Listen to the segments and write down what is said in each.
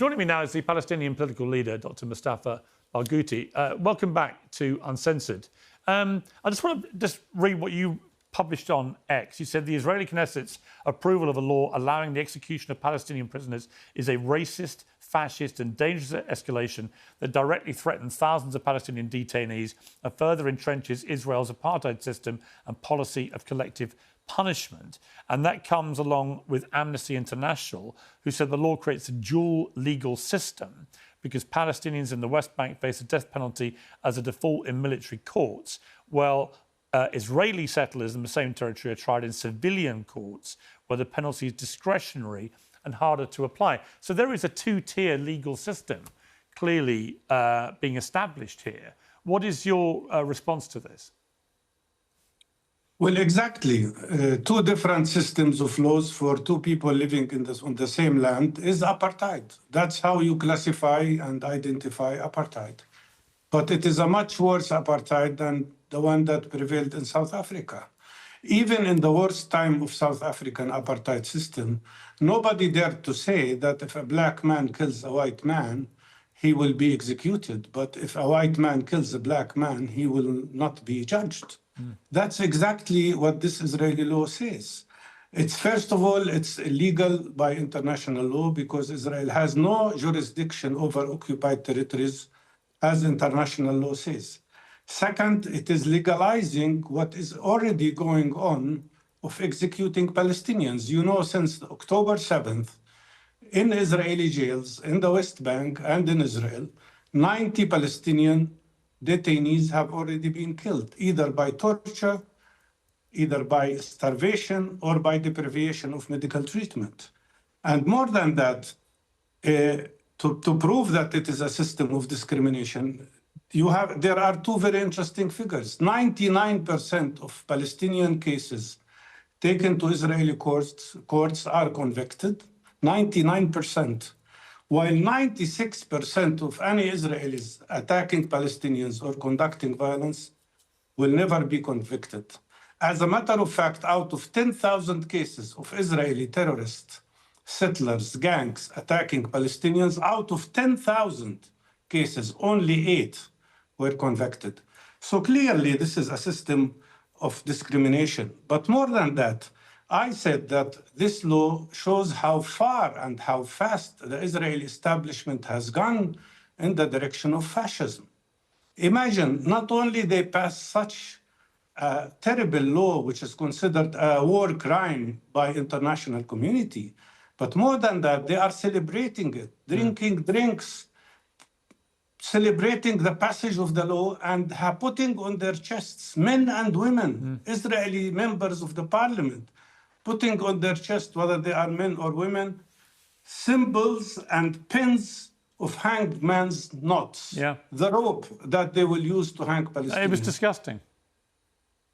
joining me now is the Palestinian political leader, Dr. Mustapha Barghouti. Welcome back to Uncensored. I just want to read what you published on X. You said the Israeli Knesset's approval of a law allowing the execution of Palestinian prisoners is a racist, fascist and dangerous escalation that directly threatens thousands of Palestinian detainees and further entrenches Israel's apartheid system and policy of collective punishment. And that comes along with Amnesty International, who said the law creates a dual legal system because Palestinians in the West Bank face a death penalty as a default in military courts. Well, Israeli settlers in the same territory are tried in civilian courts where the penalty is discretionary and harder to apply. So there is a two-tier legal system clearly being established here. What is your response to this? Well, exactly. Two different systems of laws for two people living on the same land is apartheid. That's how you classify and identify apartheid. But it is a much worse apartheid than the one that prevailed in South Africa. Even in the worst time of South African apartheid system, nobody dared to say that if a black man kills a white man, he will be executed. But if a white man kills a black man, he will not be judged. That's exactly what this Israeli law says. It's first of all, it's illegal by international law because Israel has no jurisdiction over occupied territories, as international law says. Second, it is legalizing what is already going on of executing Palestinians. You know, since October 7th, in Israeli jails, in the West Bank and in Israel, 90 Palestinian detainees have already been killed, either by torture, either by starvation, or by deprivation of medical treatment. And more than that, to prove that it is a system of discrimination, there are two very interesting figures. 99% of Palestinian cases taken to Israeli courts are convicted, 99%. While 96% of any Israelis attacking Palestinians or conducting violence will never be convicted. As a matter of fact, out of 10,000 cases of Israeli terrorists, settlers, gangs attacking Palestinians, out of 10,000 cases, only 8 were convicted. So clearly, this is a system of discrimination. But more than that, I said that this law shows how far and how fast the Israeli establishment has gone in the direction of fascism. Imagine, not only they pass such a terrible law, which is considered a war crime by international community, but more than that, they are celebrating it, drinking drinks, celebrating the passage of the law and putting on their chests, men and women, Israeli members of the parliament, putting on their chest, whether they are men or women, symbols and pins of hanged man's knots. Yeah. The rope that they will use to hang Palestinians. It was disgusting.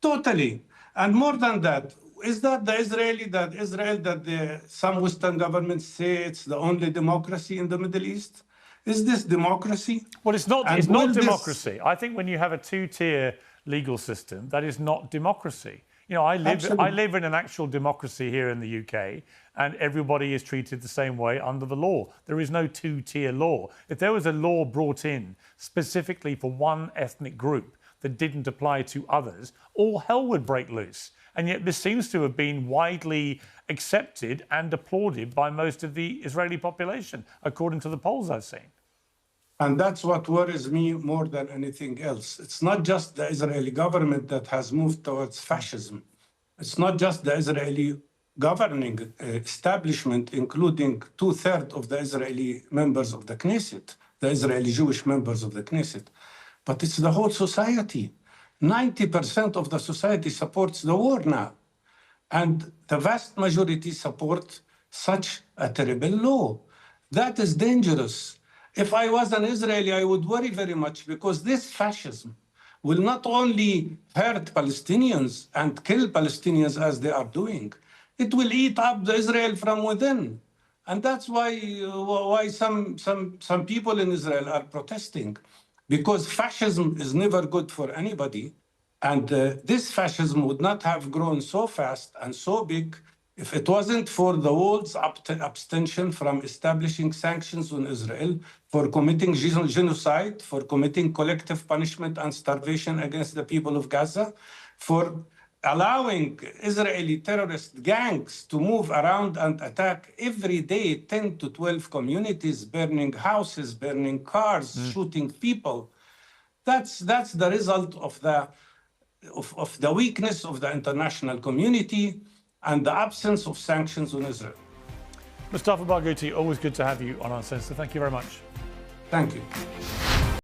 Totally. And more than that, is that the Israel that some Western governments say it's the only democracy in the Middle East? Is this democracy? Well, it's not. It's not democracy. I think when you have a two-tier legal system, that is not democracy. You know, I live in an actual democracy here in the UK, and everybody is treated the same way under the law. There is no two-tier law. If there was a law brought in specifically for one ethnic group that didn't apply to others, all hell would break loose. And yet this seems to have been widely accepted and applauded by most of the Israeli population, according to the polls I've seen. And that's what worries me more than anything else. It's not just the Israeli government that has moved towards fascism. It's not just the Israeli governing establishment, including 2/3 of the Israeli members of the Knesset, the Israeli Jewish members of the Knesset, but it's the whole society. 90% of the society supports the war now. And the vast majority support such a terrible law. That is dangerous. If I was an Israeli, I would worry very much because this fascism will not only hurt Palestinians and kill Palestinians as they are doing, it will eat up the Israel from within. And that's why some people in Israel are protesting, because fascism is never good for anybody. And this fascism would not have grown so fast and so big If it wasn't for the world's abstention from establishing sanctions on Israel for committing genocide, for committing collective punishment and starvation against the people of Gaza, for allowing Israeli terrorist gangs to move around and attack every day 10 to 12 communities, burning houses, burning cars, shooting people, that's the result of the weakness of the international community and the absence of sanctions on Israel. Mustapha Barghouti, always good to have you on Uncensored. Thank you very much. Thank you.